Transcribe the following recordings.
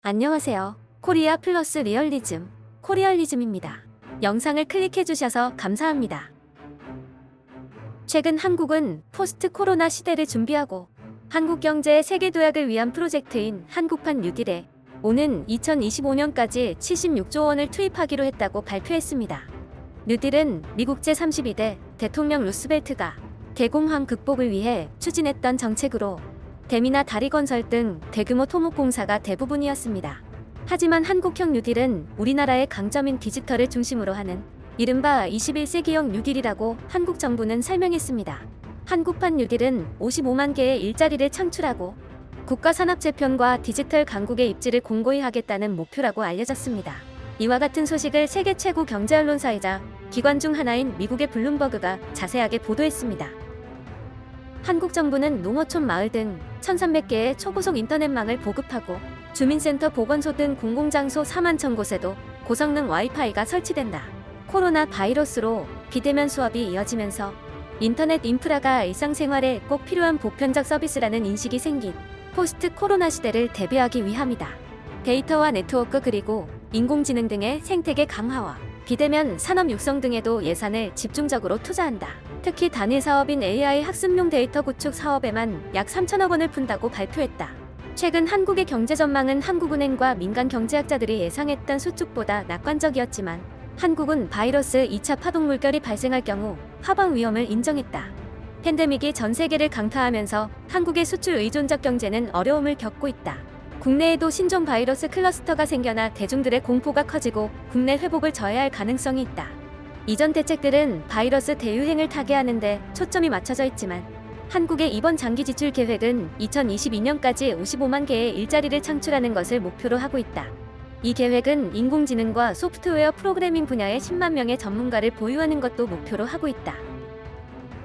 안녕하세요. 코리아 플러스 리얼리즘, 코리얼리즘입니다. 영상을 클릭해주셔서 감사합니다. 최근 한국은 포스트 코로나 시대를 준비하고 한국 경제의 세계 도약을 위한 프로젝트인 한국판 뉴딜에 오는 2025년까지 76조 원을 투입하기로 했다고 발표했습니다. 뉴딜은 미국 제32대 대통령 루스벨트가 대공황 극복을 위해 추진했던 정책으로 댐이나 다리 건설 등 대규모 토목 공사가 대부분이었습니다. 하지만 한국형 뉴딜은 우리나라의 강점인 디지털을 중심으로 하는 이른바 21세기형 뉴딜이라고 한국 정부는 설명했습니다. 한국판 뉴딜은 55만 개의 일자리를 창출하고 국가 산업 재편과 디지털 강국의 입지를 공고히 하겠다는 목표라고 알려졌습니다. 이와 같은 소식을 세계 최고 경제 언론사이자 기관 중 하나인 미국의 블룸버그가 자세하게 보도했습니다. 한국 정부는 농어촌 마을 등 1,300개의 초고속 인터넷망을 보급하고 주민센터 보건소 등 공공장소 4만 1,000곳에도 고성능 와이파이가 설치된다. 코로나 바이러스로 비대면 수업이 이어지면서 인터넷 인프라가 일상생활에 꼭 필요한 보편적 서비스라는 인식이 생긴 포스트 코로나 시대를 대비하기 위함이다. 데이터와 네트워크 그리고 인공지능 등의 생태계 강화와 비대면 산업 육성 등에도 예산을 집중적으로 투자한다. 특히 단일 사업인 AI 학습용 데이터 구축 사업에만 약 3천억 원을 푼다고 발표했다. 최근 한국의 경제 전망은 한국은행과 민간 경제학자들이 예상했던 수축보다 낙관적이었지만 한국은 바이러스 2차 파동 물결이 발생할 경우 하방 위험을 인정했다. 팬데믹이 전 세계를 강타하면서 한국의 수출 의존적 경제는 어려움을 겪고 있다. 국내에도 신종 바이러스 클러스터가 생겨나 대중들의 공포가 커지고 국내 회복을 저해야 할 가능성이 있다. 이전 대책들은 바이러스 대유행을 타개하는 데 초점이 맞춰져 있지만 한국의 이번 장기 지출 계획은 2022년까지 55만 개의 일자리를 창출하는 것을 목표로 하고 있다. 이 계획은 인공지능과 소프트웨어 프로그래밍 분야의 10만 명의 전문가를 보유하는 것도 목표로 하고 있다.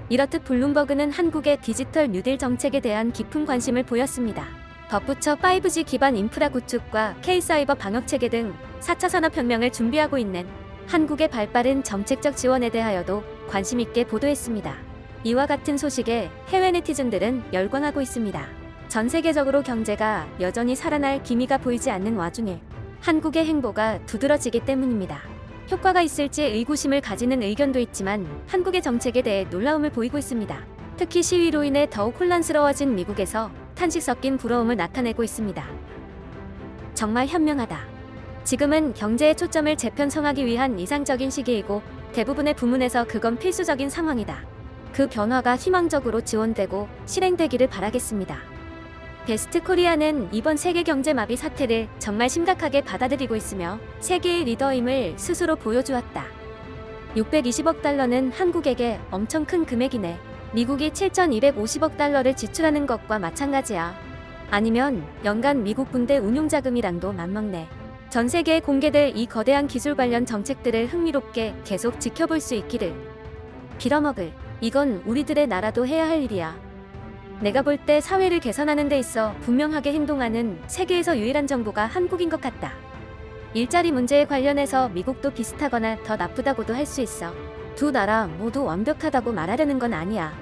이렇듯 블룸버그는 한국의 디지털 뉴딜 정책에 대한 깊은 관심을 보였습니다. 덧붙여 5G 기반 인프라 구축과 K-사이버 방역체계 등 4차 산업혁명을 준비하고 있는 한국의 발빠른 정책적 지원에 대하여도 관심 있게 보도했습니다. 이와 같은 소식에 해외 네티즌들은 열광하고 있습니다. 전 세계적으로 경제가 여전히 살아날 기미가 보이지 않는 와중에 한국의 행보가 두드러지기 때문입니다. 효과가 있을지 의구심을 가지는 의견도 있지만 한국의 정책에 대해 놀라움을 보이고 있습니다. 특히 시위로 인해 더욱 혼란스러워진 미국에서 탄식 섞인 부러움을 나타내고 있습니다. 정말 현명하다. 지금은 경제의 초점을 재편성하기 위한 이상적인 시기이고 대부분의 부문에서 그건 필수적인 상황이다. 그 변화가 희망적으로 지원되고 실행되기를 바라겠습니다. 베스트 코리아는 이번 세계 경제 마비 사태를 정말 심각하게 받아들이고 있으며 세계의 리더임을 스스로 보여주었다. 620억 달러는 한국에게 엄청 큰 금액이네. 미국이 7,250억 달러를 지출하는 것과 마찬가지야. 아니면 연간 미국 군대 운용자금이랑도 맞먹네. 전 세계에 공개될 이 거대한 기술 관련 정책들을 흥미롭게 계속 지켜볼 수 있기를 빌어먹을. 이건 우리들의 나라도 해야 할 일이야. 내가 볼 때 사회를 개선하는 데 있어 분명하게 행동하는 세계에서 유일한 정부가 한국인 것 같다. 일자리 문제에 관련해서 미국도 비슷하거나 더 나쁘다고도 할 수 있어. 두 나라 모두 완벽하다고 말하려는 건 아니야.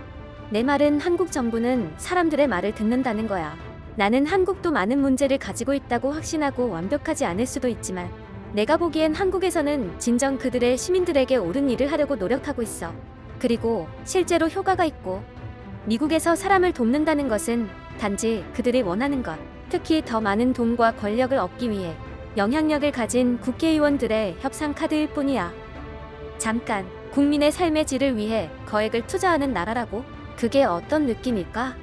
내 말은 한국 정부는 사람들의 말을 듣는다는 거야. 나는 한국도 많은 문제를 가지고 있다고 확신하고 완벽하지 않을 수도 있지만 내가 보기엔 한국에서는 진정 그들의 시민들에게 옳은 일을 하려고 노력하고 있어. 그리고 실제로 효과가 있고 미국에서 사람을 돕는다는 것은 단지 그들이 원하는 것, 특히 더 많은 돈과 권력을 얻기 위해 영향력을 가진 국회의원들의 협상 카드일 뿐이야. 잠깐, 국민의 삶의 질을 위해 거액을 투자하는 나라라고? 그게 어떤 느낌일까?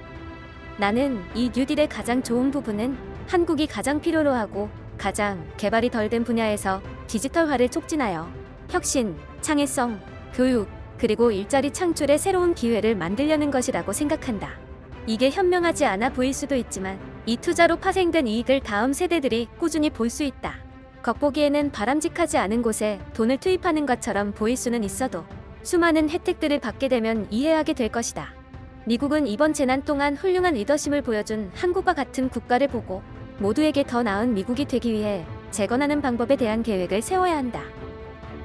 나는 이 뉴딜의 가장 좋은 부분은 한국이 가장 필요로 하고 가장 개발이 덜 된 분야에서 디지털화를 촉진하여 혁신, 창의성, 교육, 그리고 일자리 창출의 새로운 기회를 만들려는 것이라고 생각한다. 이게 현명하지 않아 보일 수도 있지만 이 투자로 파생된 이익을 다음 세대들이 꾸준히 볼 수 있다. 겉보기에는 바람직하지 않은 곳에 돈을 투입하는 것처럼 보일 수는 있어도 수많은 혜택들을 받게 되면 이해하게 될 것이다. 미국은 이번 재난 동안 훌륭한 리더십을 보여준 한국과 같은 국가를 보고 모두에게 더 나은 미국이 되기 위해 재건하는 방법에 대한 계획을 세워야 한다.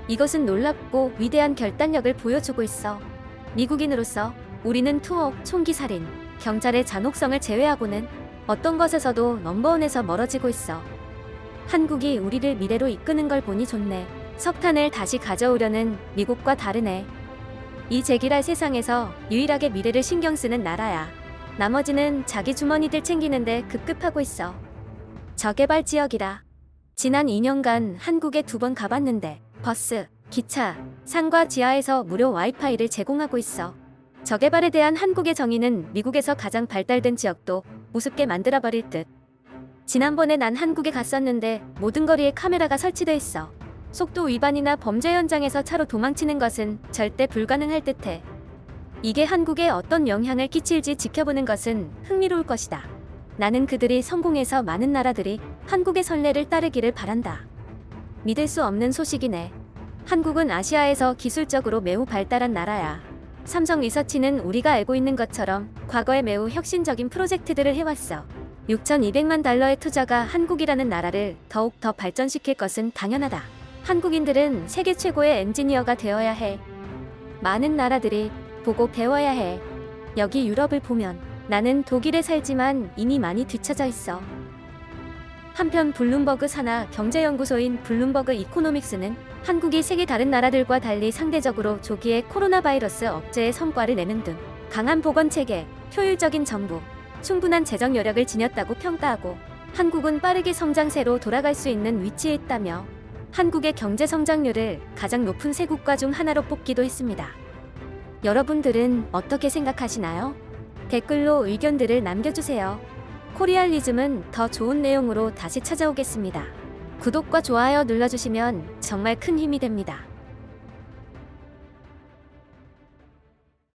이것은 놀랍고 위대한 결단력을 보여주고 있어. 미국인으로서 우리는 투옥, 총기 살인, 경찰의 잔혹성을 제외하고는 어떤 것에서도 넘버원에서 멀어지고 있어. 한국이 우리를 미래로 이끄는 걸 보니 좋네. 석탄을 다시 가져오려는 미국과 다르네. 이 제기랄 세상에서 유일하게 미래를 신경 쓰는 나라야. 나머지는 자기 주머니들 챙기는데 급급하고 있어. 저개발 지역이라. 지난 2년간 한국에 2번 가봤는데 버스, 기차, 상과 지하에서 무료 와이파이를 제공하고 있어. 저개발에 대한 한국의 정의는 미국에서 가장 발달된 지역도 우습게 만들어버릴 듯. 지난번에 난 한국에 갔었는데 모든 거리에 카메라가 설치돼 있어. 속도 위반이나 범죄 현장에서 차로 도망치는 것은 절대 불가능할 듯해. 이게 한국에 어떤 영향을 끼칠지 지켜보는 것은 흥미로울 것이다. 나는 그들이 성공해서 많은 나라들이 한국의 선례를 따르기를 바란다. 믿을 수 없는 소식이네. 한국은 아시아에서 기술적으로 매우 발달한 나라야. 삼성 리서치는 우리가 알고 있는 것처럼 과거에 매우 혁신적인 프로젝트들을 해왔어. 6,200만 달러의 투자가 한국이라는 나라를 더욱 더 발전시킬 것은 당연하다. 한국인들은 세계 최고의 엔지니어가 되어야 해. 많은 나라들이 보고 배워야 해. 여기 유럽을 보면 나는 독일에 살지만 이미 많이 뒤처져 있어. 한편 블룸버그 산하 경제연구소인 블룸버그 이코노믹스는 한국이 세계 다른 나라들과 달리 상대적으로 조기에 코로나 바이러스 억제에 성과를 내는 등 강한 보건체계, 효율적인 정부, 충분한 재정 여력을 지녔다고 평가하고 한국은 빠르게 성장세로 돌아갈 수 있는 위치에 있다며 한국의 경제 성장률을 가장 높은 세 국가 중 하나로 뽑기도 했습니다. 여러분들은 어떻게 생각하시나요? 댓글로 의견들을 남겨주세요. 코리알리즘은 더 좋은 내용으로 다시 찾아오겠습니다. 구독과 좋아요 눌러주시면 정말 큰 힘이 됩니다.